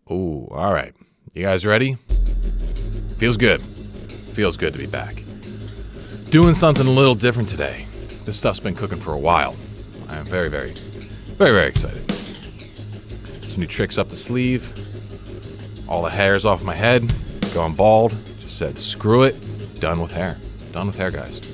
Oh, all right. You guys ready? Feels good. Feels good to be back. Doing something a little different today. This stuff's been cooking for a while. I am very, very, very, very excited. Some new tricks up the sleeve. All the hairs off my head. Going bald. Just said, screw it. Done with hair. Done with hair, guys.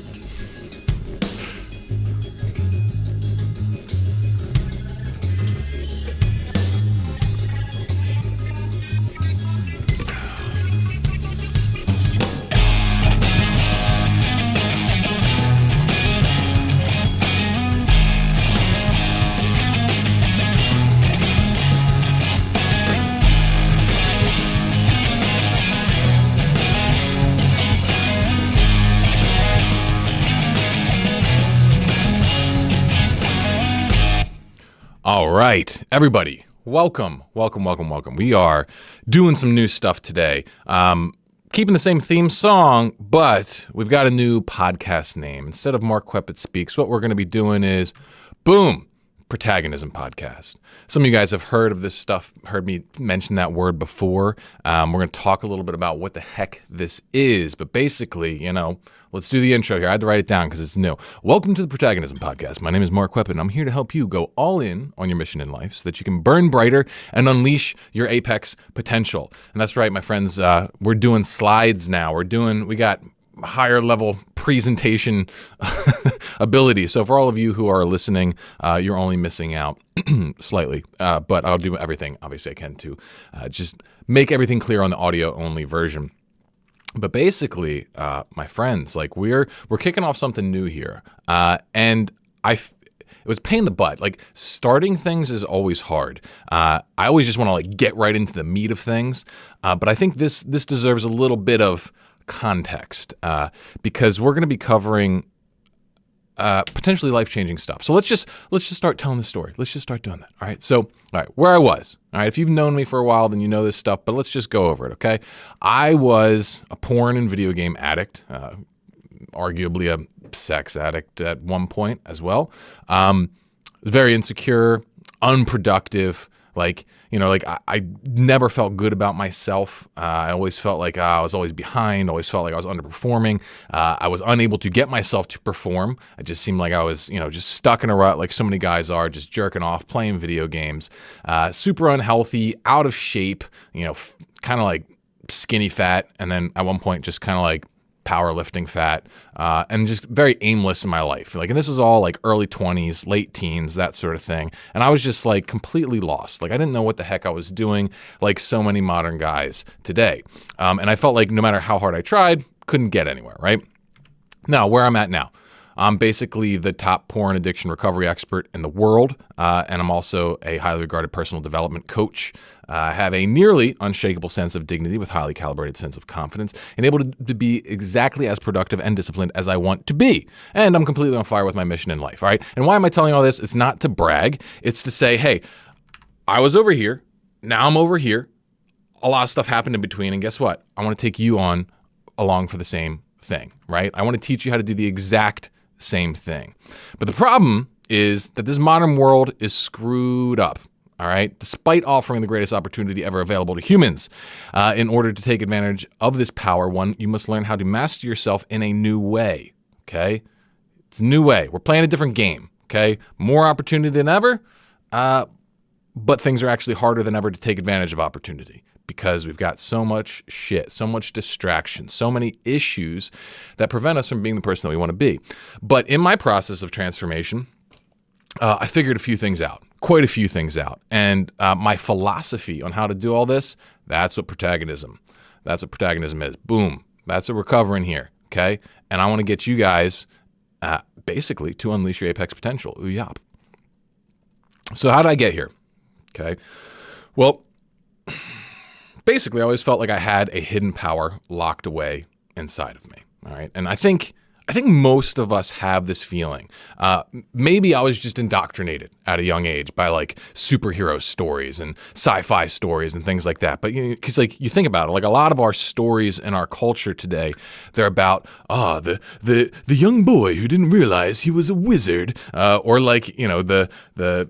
All right, everybody, welcome. We are doing some new stuff today. Keeping the same theme song, but we've got a new podcast name. Instead of Mark Queppet Speaks, what we're going to be doing is, boom, Protagonism Podcast. Some of you guys have heard of this stuff, heard me mention that word before. We're going to talk a little bit about what the heck this is. But basically, let's do the intro here. I had to write it down because it's new. Welcome to the Protagonism Podcast. My name is Mark Queppet, and I'm here to help you go all in on your mission in life so that you can burn brighter and unleash your apex potential. And that's right, my friends. We're doing slides now. We got higher level presentation ability. So for all of you who are listening, you're only missing out slightly, but I'll do everything obviously I can to just make everything clear on the audio only version. But basically, my friends, we're kicking off something new here, and it was a pain in the butt. Starting things is always hard. I always just want to get right into the meat of things, but I think this deserves a little bit of context because we're going to be covering potentially life-changing stuff. So let's just start telling the story. Let's just start doing that. All right. So, all right, where I was. All right. If you've known me for a while, then you know this stuff. But let's just go over it. Okay. I was a porn and video game addict, arguably a sex addict at one point as well. Was very insecure, unproductive. I never felt good about myself. I always felt like I was always behind, always felt like I was underperforming. I was unable to get myself to perform. It just seemed like I was, just stuck in a rut like so many guys are, just jerking off, playing video games, super unhealthy, out of shape, kind of like skinny fat. And then at one point, just kind of like powerlifting fat, and just very aimless in my life. And this is all early 20s, late teens, that sort of thing. And I was just completely lost. I didn't know what the heck I was doing, like so many modern guys today. And I felt like no matter how hard I tried, couldn't get anywhere, right? Now, where I'm at now, I'm basically the top porn addiction recovery expert in the world, and I'm also a highly regarded personal development coach. I have a nearly unshakable sense of dignity with highly calibrated sense of confidence and able to be exactly as productive and disciplined as I want to be. And I'm completely on fire with my mission in life, all right? And why am I telling you all this? It's not to brag. It's to say, hey, I was over here. Now I'm over here. A lot of stuff happened in between. And guess what? I want to take you along for the same thing, right? I want to teach you how to do the exact same thing. But the problem is that this modern world is screwed up, all right? Despite offering the greatest opportunity ever available to humans, in order to take advantage of this power, you must learn how to master yourself in a new way, okay? It's a new way. We're playing a different game, okay? More opportunity than ever, but things are actually harder than ever to take advantage of opportunity, because we've got so much shit, so much distraction, so many issues that prevent us from being the person that we want to be. But in my process of transformation, I figured quite a few things out. And my philosophy on how to do all this, that's what Protagonism is. Boom. That's what we're covering here, okay? And I want to get you guys basically to unleash your apex potential. Ooh, yop. So how did I get here? Okay. Well, basically, I always felt like I had a hidden power locked away inside of me. All right. And I think most of us have this feeling. Maybe I was just indoctrinated at a young age by superhero stories and sci-fi stories and things like that. But because you think about it, a lot of our stories in our culture today, they're about the young boy who didn't realize he was a wizard, or the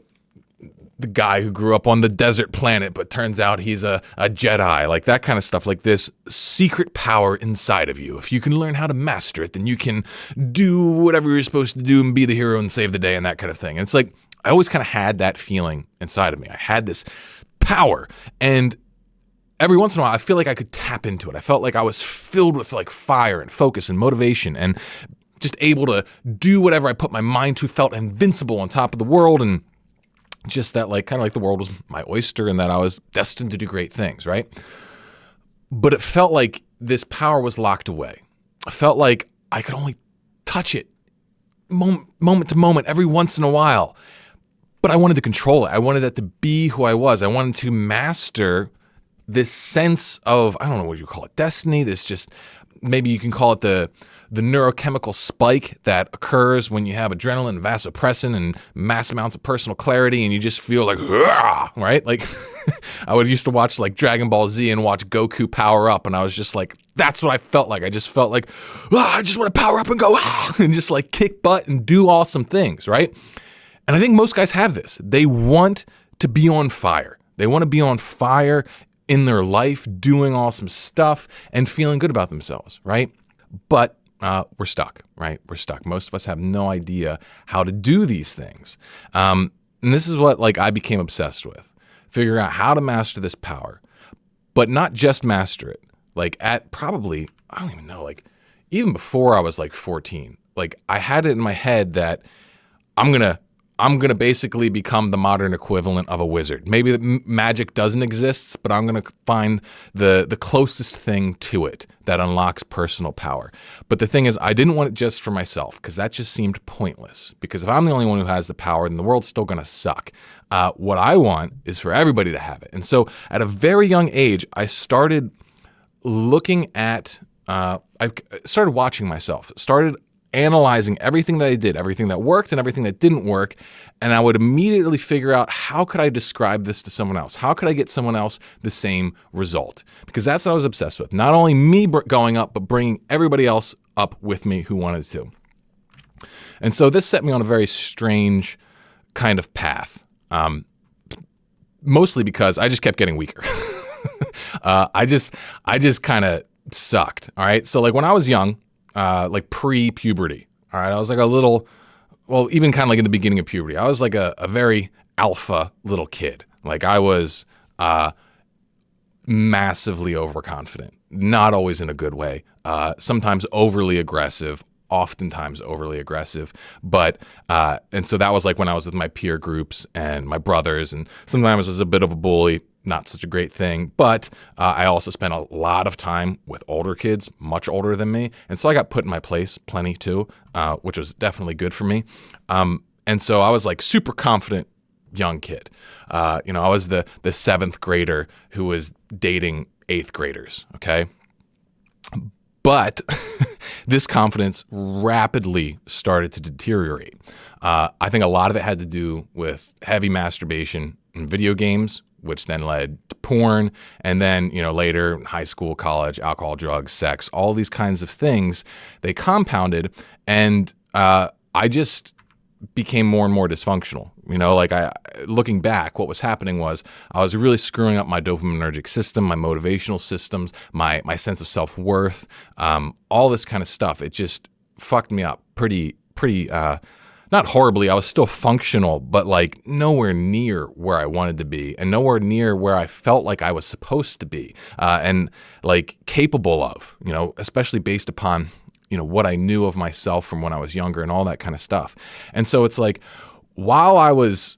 the guy who grew up on the desert planet, but turns out he's a Jedi, like that kind of stuff, like this secret power inside of you. If you can learn how to master it, then you can do whatever you're supposed to do and be the hero and save the day and that kind of thing. And it's like, I always kind of had that feeling inside of me. I had this power, and every once in a while, I feel like I could tap into it. I felt like I was filled with like fire and focus and motivation and just able to do whatever I put my mind to, felt invincible on top of the world, and just that like kind of like the world was my oyster and that I was destined to do great things, right? But it felt like this power was locked away. I felt like I could only touch it moment to moment, every once in a while. But I wanted to control it. I wanted that to be who I was. I wanted to master this sense of, I don't know what you call it, destiny. This just, maybe you can call it the neurochemical spike that occurs when you have adrenaline, vasopressin, and mass amounts of personal clarity, and you just feel like, right? Like, I would used to watch like Dragon Ball Z and watch Goku power up, and I was just like, that's what I felt like. I just felt like, I just want to power up and go, and just like kick butt and do awesome things, right? And I think most guys have this. They want to be on fire. They want to be on fire in their life, doing awesome stuff and feeling good about themselves, right? But we're stuck, right? We're stuck. Most of us have no idea how to do these things. And this is what like I became obsessed with, figuring out how to master this power, but not just master it. Like at probably, I don't even know, like even before I was like 14, like I had it in my head that I'm going to basically become the modern equivalent of a wizard. Maybe the magic doesn't exist, but I'm going to find the closest thing to it that unlocks personal power. But the thing is, I didn't want it just for myself, because that just seemed pointless. Because if I'm the only one who has the power, then the world's still going to suck. What I want is for everybody to have it. And so at a very young age, I started looking at, I started watching myself, started analyzing everything that I did, everything that worked and everything that didn't work. And I would immediately figure out, how could I describe this to someone else? How could I get someone else the same result? Because that's what I was obsessed with. Not only me going up, but bringing everybody else up with me who wanted to. And so this set me on a very strange kind of path. Mostly because I just kept getting weaker. I just kind of sucked. All right. So like when I was young, like pre-puberty. All right. I was like a little, well, even kind of like in the beginning of puberty, I was like a very alpha little kid. Like I was massively overconfident, not always in a good way, sometimes overly aggressive, oftentimes overly aggressive. But, and so that was like when I was with my peer groups and my brothers, and sometimes I was a bit of a bully. Not such a great thing, but I also spent a lot of time with older kids, much older than me. And so I got put in my place plenty too, which was definitely good for me. And so I was like super confident young kid. I was the seventh grader who was dating eighth graders, okay? But this confidence rapidly started to deteriorate. I think a lot of it had to do with heavy masturbation and video games, which then led to porn, and then, later high school, college, alcohol, drugs, sex, all these kinds of things, they compounded, and I just became more and more dysfunctional. Looking back, what was happening was I was really screwing up my dopaminergic system, my motivational systems, my sense of self-worth, all this kind of stuff. It just fucked me up pretty not horribly. I was still functional, but like nowhere near where I wanted to be, and nowhere near where I felt like I was supposed to be, and like capable of, especially based upon, what I knew of myself from when I was younger and all that kind of stuff. And so it's like, while I was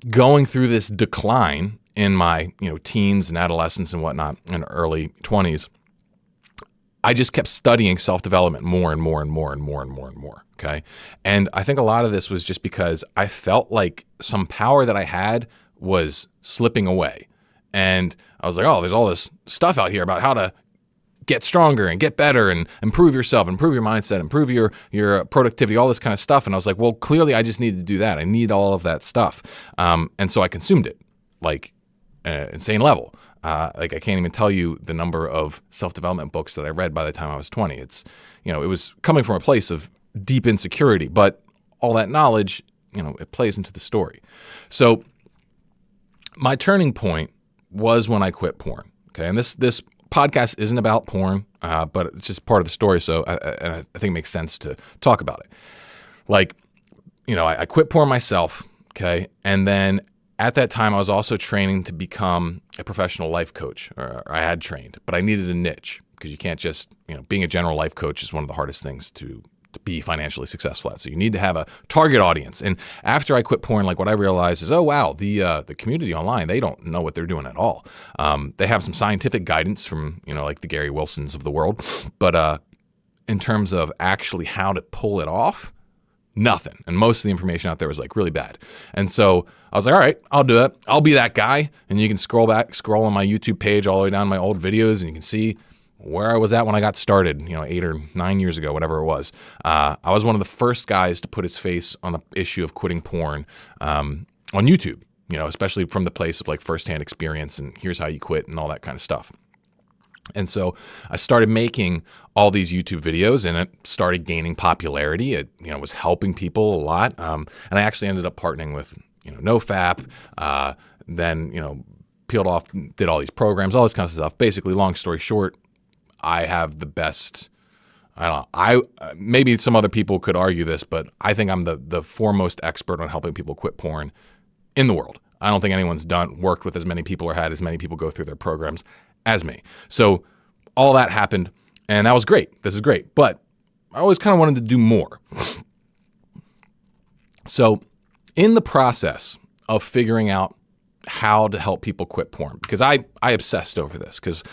going through this decline in my, teens and adolescence and whatnot, and early 20s, I just kept studying self-development more and more and more and more and more and more. Okay. And I think a lot of this was just because I felt like some power that I had was slipping away. And I was like, oh, there's all this stuff out here about how to get stronger and get better and improve yourself, improve your mindset, improve your productivity, all this kind of stuff. And I was like, well, clearly I just need to do that. I need all of that stuff. And so I consumed it like an insane level. Like I can't even tell you the number of self-development books that I read by the time I was 20. It's, it was coming from a place of deep insecurity, but all that knowledge, it plays into the story. So my turning point was when I quit porn. Okay. And this podcast isn't about porn, but it's just part of the story. So I think it makes sense to talk about it. Like, I quit porn myself. Okay. And then at that time, I was also training to become a professional life coach, or I had trained, but I needed a niche because you can't just, being a general life coach is one of the hardest things to be financially successful at. So you need to have a target audience. And after I quit porn, like what I realized is, oh, wow, the community online, they don't know what they're doing at all. They have some scientific guidance from, like the Gary Wilsons of the world. But in terms of actually how to pull it off, nothing. And most of the information out there was like really bad. And so I was like, all right, I'll do it. I'll be that guy. And you can scroll on my YouTube page all the way down to my old videos, and you can see where I was at when I got started, 8 or 9 years ago, whatever it was. I was one of the first guys to put his face on the issue of quitting porn on YouTube, especially from the place of like firsthand experience and here's how you quit and all that kind of stuff. And so I started making all these YouTube videos, and it started gaining popularity. It, was helping people a lot. And I actually ended up partnering with, NoFap, then, peeled off, did all these programs, all this kind of stuff. Basically, long story short, I have the best, maybe some other people could argue this, but I think I'm the foremost expert on helping people quit porn in the world. I don't think anyone's worked with as many people or had as many people go through their programs as me. So all that happened, and that was great. This is great. But I always kind of wanted to do more. So in the process of figuring out how to help people quit porn, because I obsessed over this, because,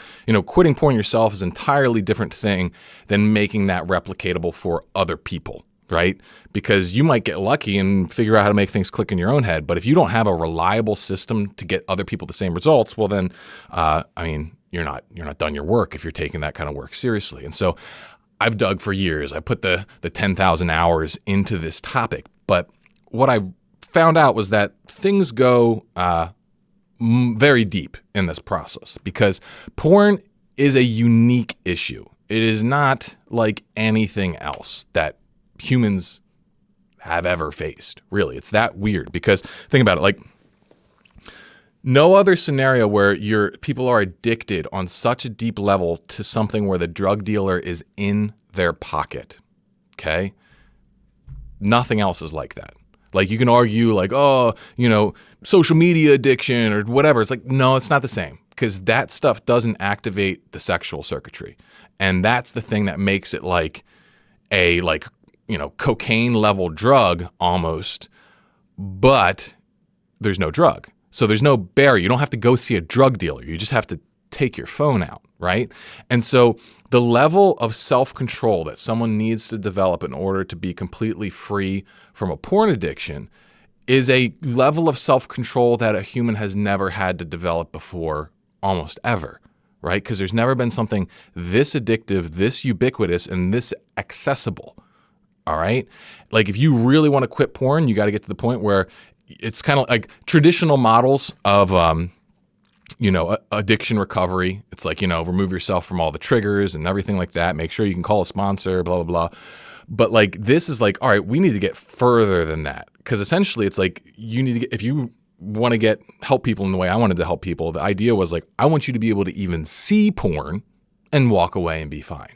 quitting porn yourself is an entirely different thing than making that replicatable for other people, right? Because you might get lucky and figure out how to make things click in your own head. But if you don't have a reliable system to get other people the same results, well then, you're not done your work if you're taking that kind of work seriously. And so I've dug for years. I put the 10,000 hours into this topic. But what I found out was that things go very deep in this process, because porn is a unique issue. It is not like anything else that humans have ever faced. Really, it's that weird, because think about it, like no other scenario where people are addicted on such a deep level to something where the drug dealer is in their pocket. Okay? Nothing else is like that. Like you can argue like, social media addiction or whatever. It's like, no, it's not the same, because that stuff doesn't activate the sexual circuitry. And that's the thing that makes it like a cocaine level drug almost, but there's no drug. So there's no barrier. You don't have to go see a drug dealer. You just have to take your phone out, right? And so the level of self-control that someone needs to develop in order to be completely free from a porn addiction is a level of self-control that a human has never had to develop before, almost ever, right? Because there's never been something this addictive, this ubiquitous, and this accessible, all right? Like if you really want to quit porn, you got to get to the point where it's kind of like traditional models of addiction recovery. It's like, remove yourself from all the triggers and everything like that. Make sure you can call a sponsor, blah, blah, blah. But like, this is like, all right, we need to get further than that. Because essentially it's like, if you want to help people in the way I wanted to help people, the idea was like, I want you to be able to even see porn and walk away and be fine.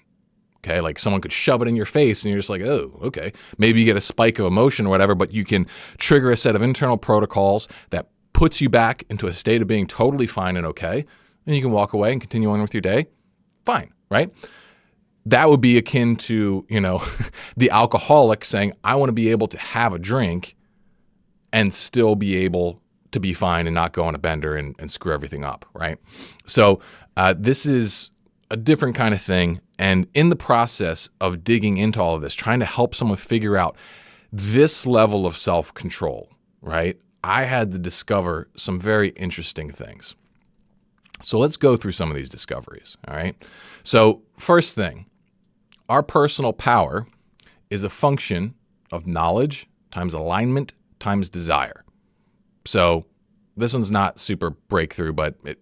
Okay, like someone could shove it in your face and you're just like, oh, okay. Maybe you get a spike of emotion or whatever, but you can trigger a set of internal protocols that puts you back into a state of being totally fine and okay, and you can walk away and continue on with your day. Fine, right? That would be akin to, the alcoholic saying, I want to be able to have a drink and still be able to be fine and not go on a bender and screw everything up, right? So this is a different kind of thing. And in the process of digging into all of this, trying to help someone figure out this level of self-control, right? I had to discover some very interesting things. So let's go through some of these discoveries, all right? So first thing, our personal power is a function of knowledge times alignment times desire. So this one's not super breakthrough, but it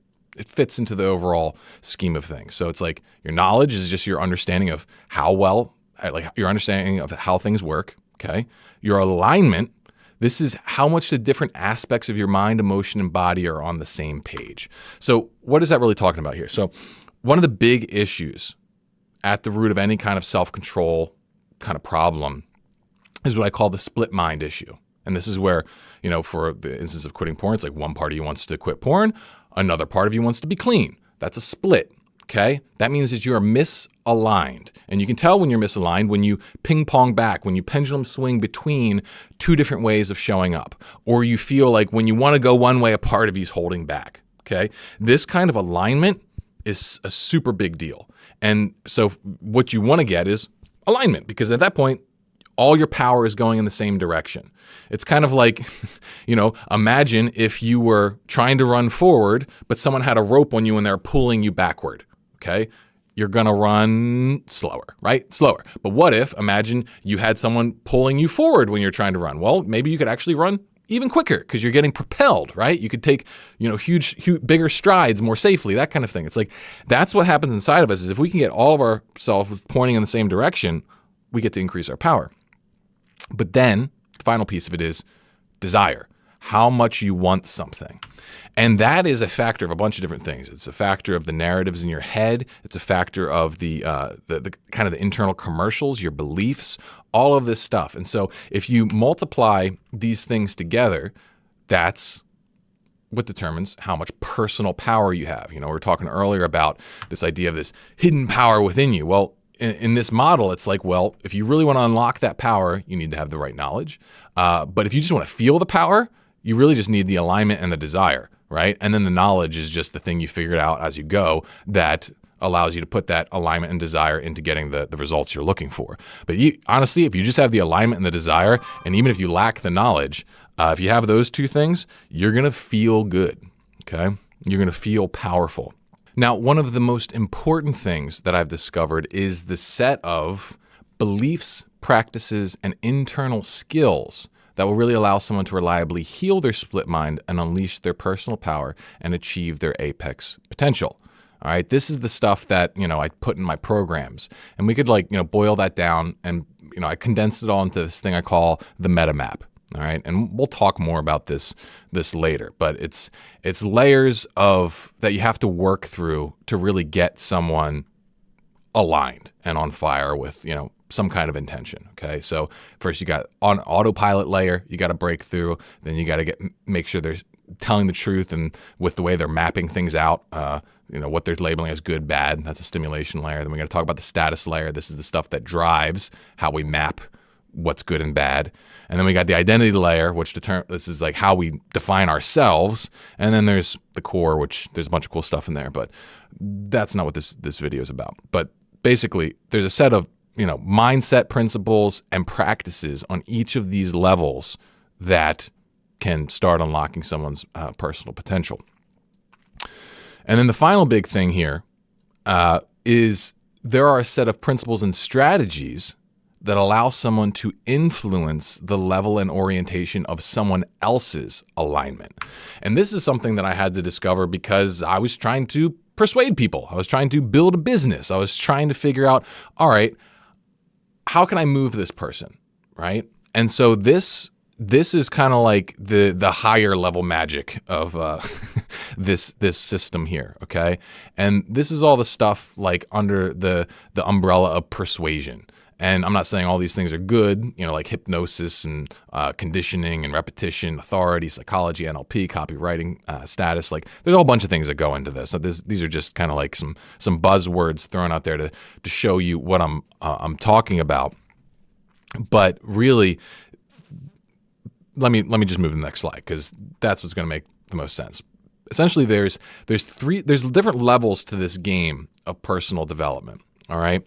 fits into the overall scheme of things. So it's like your knowledge is just your understanding of your understanding of how things work, okay? Your alignment, This is how much the different aspects of your mind, emotion, and body are on the same page. So what is that really talking about here? So one of the big issues at the root of any kind of self-control kind of problem is what I call the split mind issue. And this is where, for the instance of quitting porn, it's like one part of you wants to quit porn, another part of you wants to be clean. That's a split. Okay, that means that you are misaligned. And you can tell when you're misaligned when you ping pong back, when you pendulum swing between two different ways of showing up, or you feel like when you want to go one way, a part of you is holding back. Okay, this kind of alignment is a super big deal. And so what you want to get is alignment, because at that point, all your power is going in the same direction. It's kind of like, imagine if you were trying to run forward, but someone had a rope on you and they're pulling you backward. Okay, you're going to run slower, right? Slower. But what if, imagine you had someone pulling you forward when you're trying to run? Well, maybe you could actually run even quicker because you're getting propelled, right? You could take, huge, bigger strides more safely, that kind of thing. It's like, that's what happens inside of us is if we can get all of ourselves pointing in the same direction, we get to increase our power. But then the final piece of it is desire, how much you want something. And that is a factor of a bunch of different things. It's a factor of the narratives in your head. It's a factor of the kind of the internal commercials, your beliefs, all of this stuff. And so if you multiply these things together, that's what determines how much personal power you have. We were talking earlier about this idea of this hidden power within you. Well, in this model, it's like, well, if you really want to unlock that power, you need to have the right knowledge. But if you just want to feel the power, you really just need the alignment and the desire, right? And then the knowledge is just the thing you figured out as you go that allows you to put that alignment and desire into getting the results you're looking for. But honestly, if you just have the alignment and the desire, and even if you lack the knowledge, if you have those two things, you're going to feel good, okay? You're going to feel powerful. Now, one of the most important things that I've discovered is the set of beliefs, practices, and internal skills that will really allow someone to reliably heal their split mind and unleash their personal power and achieve their apex potential. All right, this is the stuff that, I put in my programs, and we could boil that down and, I condensed it all into this thing I call the meta map. All right, and we'll talk more about this later, but it's layers of that you have to work through to really get someone aligned and on fire with, some kind of intention. Okay, so first you got on autopilot layer, you got to break through, then you got to make sure they're telling the truth and with the way they're mapping things out, what they're labeling as good, bad. That's a stimulation layer. Then we got to talk about the status layer. This is the stuff that drives how we map what's good and bad. And then we got the identity layer, which this is like how we define ourselves. And then there's the core, which there's a bunch of cool stuff in there, but that's not what this video is about. But basically, there's a set of mindset principles and practices on each of these levels that can start unlocking someone's personal potential. And then the final big thing here is there are a set of principles and strategies that allow someone to influence the level and orientation of someone else's alignment. And this is something that I had to discover because I was trying to persuade people. I was trying to build a business. I was trying to figure out, all right, how can I move this person, right? And so this is kind of like the higher level magic of this system here, okay? And this is all the stuff like under the umbrella of persuasion. And I'm not saying all these things are good, like hypnosis and conditioning and repetition, authority, psychology, NLP, copywriting, status. Like there's a whole bunch of things that go into this. So these are just kind of like some buzzwords thrown out there to show you what I'm talking about. But really, let me just move to the next slide because that's what's going to make the most sense. Essentially, there's different levels to this game of personal development. All right.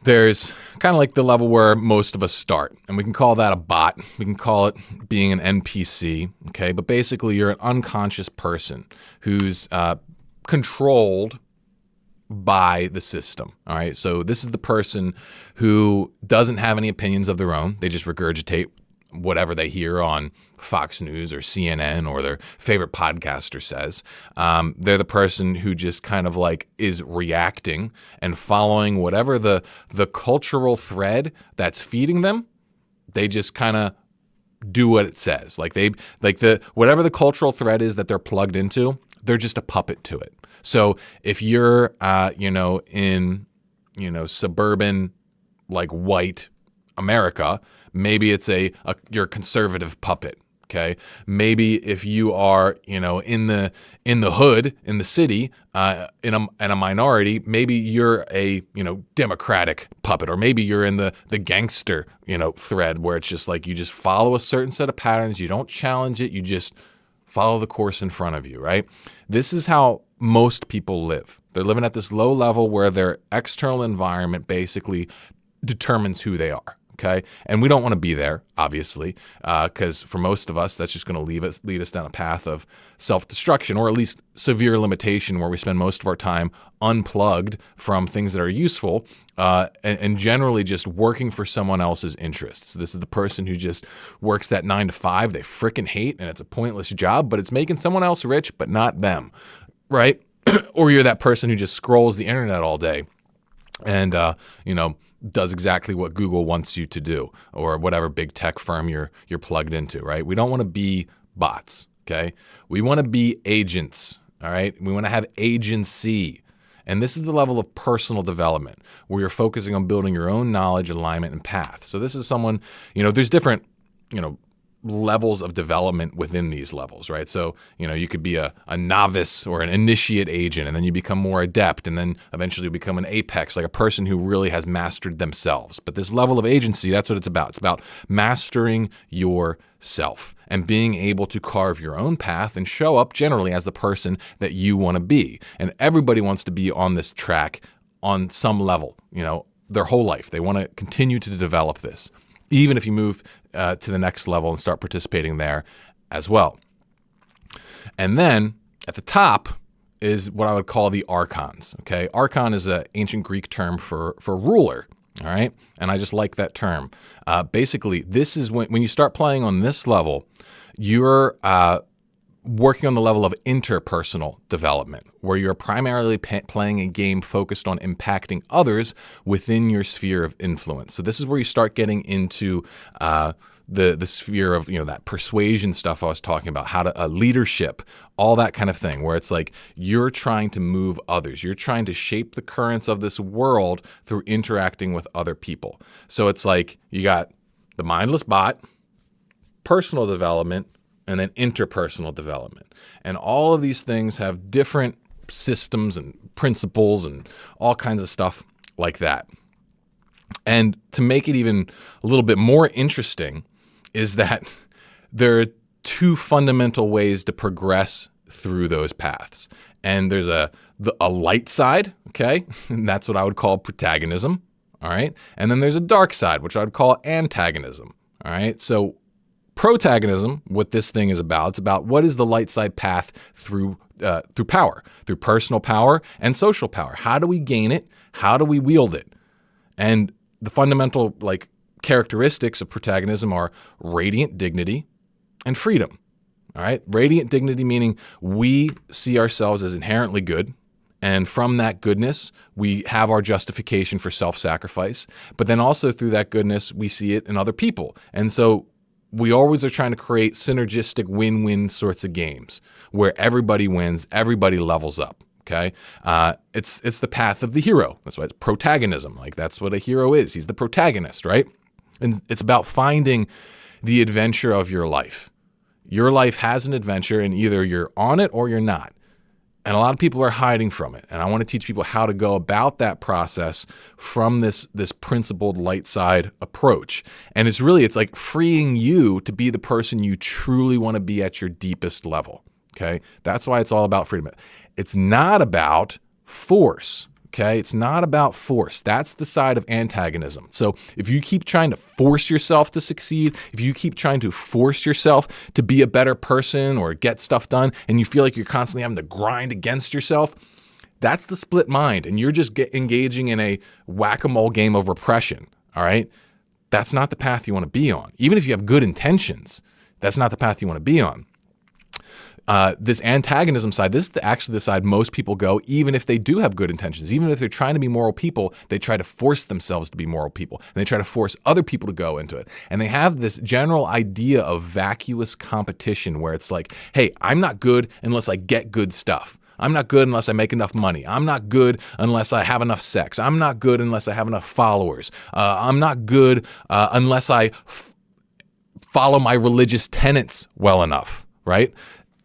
There's kind of like the level where most of us start, and we can call that a bot. We can call it being an NPC, okay? But basically, you're an unconscious person who's controlled by the system, all right? So this is the person who doesn't have any opinions of their own. They just regurgitate whatever they hear on Fox News or CNN or their favorite podcaster says. They're the person who just kind of like is reacting and following whatever the cultural thread that's feeding them They just kind of do what it says. Whatever the cultural thread is that they're plugged into, they're just a puppet to it. So if you're, in, suburban, like white America, maybe it's you're a conservative puppet. Okay. Maybe if you are, in the hood, in the city, in a minority, maybe you're a, Democratic puppet, or maybe you're in the gangster, thread where it's just like you just follow a certain set of patterns. You don't challenge it. You just follow the course in front of you, right? This is how most people live. They're living at this low level where their external environment basically determines who they are. Okay. And we don't want to be there, obviously, because for most of us, that's just going to lead us down a path of self-destruction, or at least severe limitation, where we spend most of our time unplugged from things that are useful, and generally just working for someone else's interests. So this is the person who just works that 9 to 5 they freaking hate, and it's a pointless job, but it's making someone else rich, but not them, right? Or you're that person who just scrolls the internet all day and, does exactly what Google wants you to do, or whatever big tech firm you're plugged into, right? We don't want to be bots, okay? We want to be agents, all right? We want to have agency. And this is the level of personal development where you're focusing on building your own knowledge, alignment, and path. So this is someone, there's different, levels of development within these levels, right? So, you could be a novice or an initiate agent, and then you become more adept, and then eventually you become an apex, like a person who really has mastered themselves. But this level of agency, that's what it's about. It's about mastering yourself and being able to carve your own path and show up generally as the person that you want to be. And everybody wants to be on this track on some level, their whole life. They want to continue to develop this, even if you move to the next level and start participating there as well. And then at the top is what I would call the archons. Okay, archon is an ancient Greek term for ruler. All right, and I just like that term. Basically, this is when you start playing on this level, you're working on the level of interpersonal development, where you're primarily playing a game focused on impacting others within your sphere of influence. So this is where you start getting into the sphere of that persuasion stuff I was talking about, how to leadership, all that kind of thing, where it's like you're trying to move others, you're trying to shape the currents of this world through interacting with other people. So it's like you got the mindless bot, personal development, and then interpersonal development. And all of these things have different systems and principles and all kinds of stuff like that. And to make it even a little bit more interesting is that there are two fundamental ways to progress through those paths. And there's a light side, okay? And that's what I would call protagonism, all right? And then there's a dark side, which I would call antagonism, all right? So Protagonism, what this thing is about, it's about what is the light side path through power, through personal power and social power. How do we gain it? How do we wield it? And the fundamental characteristics of protagonism are radiant dignity and freedom. All right, radiant dignity meaning we see ourselves as inherently good, and from that goodness we have our justification for self-sacrifice. But then also through that goodness we see it in other people, and so we always are trying to create synergistic win-win sorts of games where everybody wins, everybody levels up, okay? It's the path of the hero. That's why it's protagonism. That's what a hero is. He's the protagonist, right? And it's about finding the adventure of your life. Your life has an adventure, and either you're on it or you're not. And a lot of people are hiding from it. And I want to teach people how to go about that process from this principled light side approach. And it's like freeing you to be the person you truly want to be at your deepest level. Okay. That's why it's all about freedom. It's not about force. Okay. It's not about force. That's the side of antagonism. So if you keep trying to force yourself to succeed, if you keep trying to force yourself to be a better person or get stuff done, and you feel like you're constantly having to grind against yourself, that's the split mind. And you're just engaging in a whack-a-mole game of repression. All right. That's not the path you want to be on. Even if you have good intentions, that's not the path you want to be on. This antagonism side, this is actually the side most people go, even if they do have good intentions, even if they're trying to be moral people, they try to force themselves to be moral people, and they try to force other people to go into it. And they have this general idea of vacuous competition where it's like, hey, I'm not good unless I get good stuff. I'm not good unless I make enough money. I'm not good unless I have enough sex. I'm not good unless I have enough followers. I'm not good unless I follow my religious tenets well enough, right?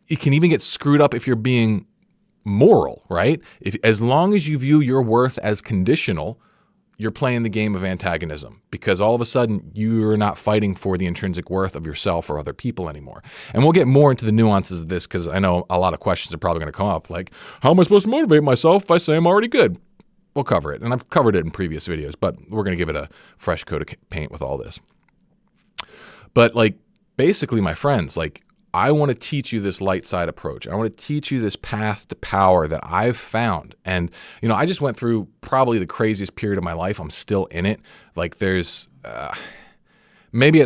It can even get screwed up if you're being moral, right? As long as you view your worth as conditional, you're playing the game of antagonism, because all of a sudden you're not fighting for the intrinsic worth of yourself or other people anymore. And we'll get more into the nuances of this, because I know a lot of questions are probably going to come up, like, how am I supposed to motivate myself if I say I'm already good? We'll cover it. And I've covered it in previous videos, but we're going to give it a fresh coat of paint with all this. But like, basically, my friends, like, I want to teach you this light side approach. I want to teach you this path to power that I've found. And, you know, I just went through probably the craziest period of my life. I'm still in it. Like, there's, maybe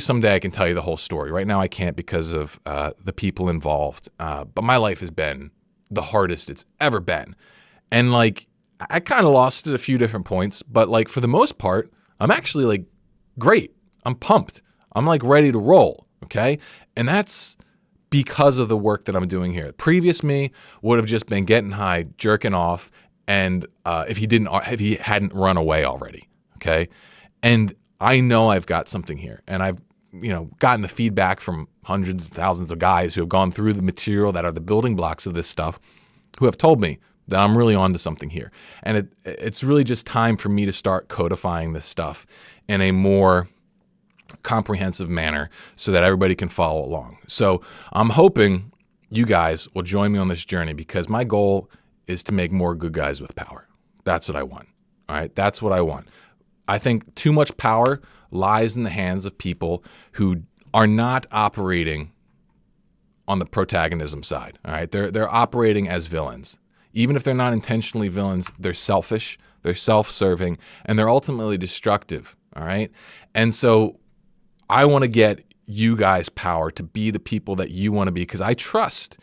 someday I can tell you the whole story. Right now I can't because of the people involved. But my life has been the hardest it's ever been. And like, I kind of lost at a few different points, but like, for the most part, I'm actually like great. I'm pumped. I'm like ready to roll. Okay. And that's because of the work that I'm doing here. Previous me would have just been getting high, jerking off, and if he hadn't run away already. Okay. And I know I've got something here, and I've, you know, gotten the feedback from hundreds of thousands of guys who have gone through the material that are the building blocks of this stuff, who have told me that I'm really onto something here. And it's really just time for me to start codifying this stuff in a more comprehensive manner so that everybody can follow along. So I'm hoping you guys will join me on this journey, because my goal is to make more good guys with power. That's what I want. All right. That's what I want. I think too much power lies in the hands of people who are not operating on the protagonism side. All right. They're operating as villains. Even if they're not intentionally villains, they're selfish, they're self-serving, and they're ultimately destructive. All right. And so I want to get you guys power to be the people that you want to be, because I trust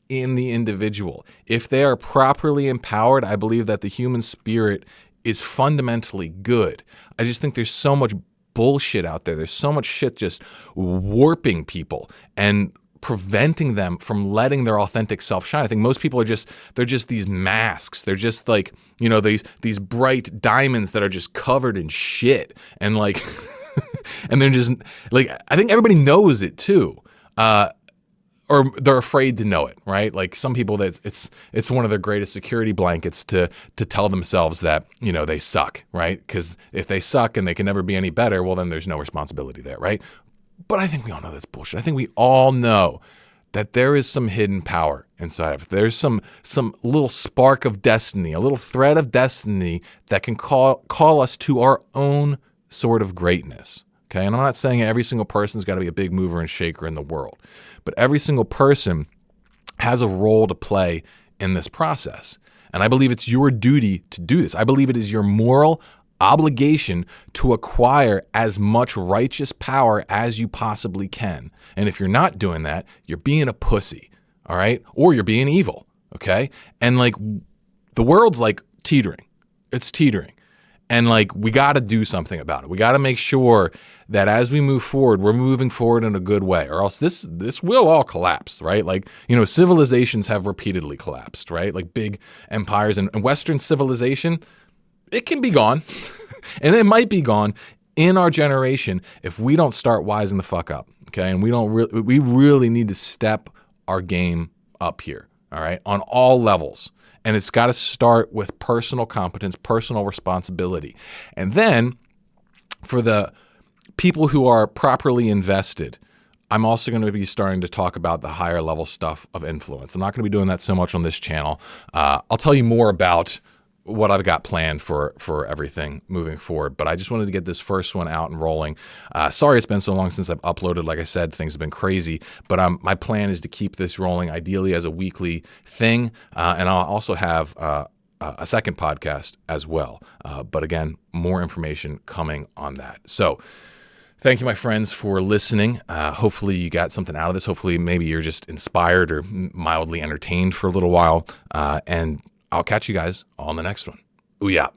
in the individual. If they are properly empowered, I believe that the human spirit is fundamentally good. I just think there's so much bullshit out there. There's so much shit just warping people and preventing them from letting their authentic self shine. I think most people they're just these masks. They're just like, you know, these bright diamonds that are just covered in shit. And like, and they're just like, I think everybody knows it too. Or they're afraid to know it, right? Like, some people, it's one of their greatest security blankets to tell themselves that, you know, they suck, right? Because if they suck and they can never be any better, well, then there's no responsibility there, right? But I think we all know that's bullshit. I think we all know that there is some hidden power inside of it. There's some little spark of destiny, a little thread of destiny that can call us to our own sort of greatness. Okay. And I'm not saying every single person's got to be a big mover and shaker in the world, but every single person has a role to play in this process. And I believe it's your duty to do this. I believe it is your moral obligation to acquire as much righteous power as you possibly can. And if you're not doing that, you're being a pussy. All right. Or you're being evil. Okay. And like, the world's like teetering. It's teetering. And like, we got to do something about it. We got to make sure that as we move forward, we're moving forward in a good way, or else this will all collapse, right? Like, you know, civilizations have repeatedly collapsed, right? Like big empires and Western civilization, it can be gone. And it might be gone in our generation if we don't start wising the fuck up. Okay. And we really need to step our game up here. All right. On all levels. And it's got to start with personal competence, personal responsibility. And then for the people who are properly invested, I'm also going to be starting to talk about the higher level stuff of influence. I'm not going to be doing that so much on this channel. I'll tell you more about what I've got planned for everything moving forward. But I just wanted to get this first one out and rolling. Sorry it's been so long since I've uploaded. Like I said, things have been crazy. But my plan is to keep this rolling, ideally as a weekly thing. And I'll also have a second podcast as well. But again, more information coming on that. So Thank you, my friends, for listening. Hopefully you got something out of this. Hopefully maybe you're just inspired or mildly entertained for a little while. And I'll catch you guys on the next one. Ooh, yeah.